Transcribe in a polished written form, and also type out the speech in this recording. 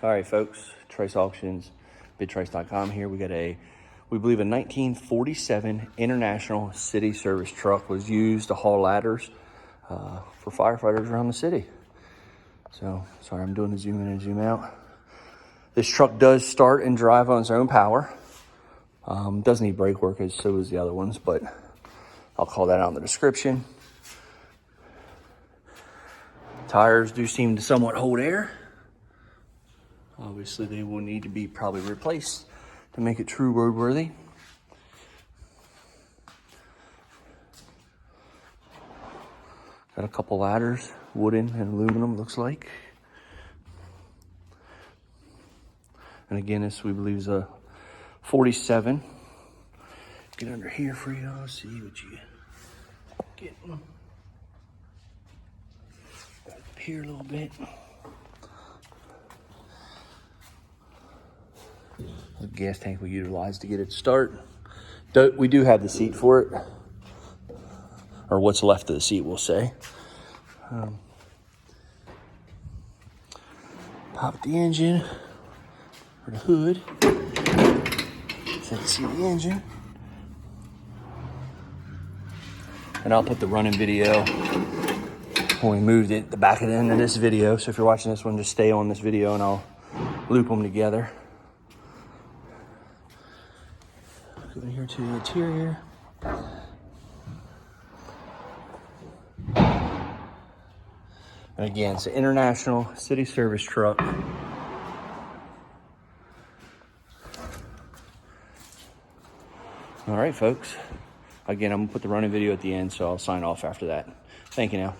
All right, folks, Trace Auctions, bidtrace.com here. We got we believe a 1947 International City Service truck was used to haul ladders for firefighters around the city. So, sorry, I'm doing the zoom in and zoom out. This truck does start and drive on its own power. Doesn't need brake work, as so does the other ones, but I'll call that out in the description. Tires do seem to somewhat hold air. Obviously, they will need to be probably replaced to make it true roadworthy. Got a couple ladders, wooden and aluminum, looks like. And again, this we believe is a 47. Get under here for you, I'll see what you get. Back up here a little bit. The gas tank we utilized to get it to start. We do have the seat for it, or what's left of the seat, we'll say. Pop the engine, or the hood, so you can see the engine. And I'll put the running video when we moved it, the back of the end of this video. So if you're watching this one, just stay on this video and I'll loop them together. Go in here to the interior. And again, it's an International City Service truck. All right, folks. Again, I'm gonna put the running video at the end, so I'll sign off after that. Thank you now.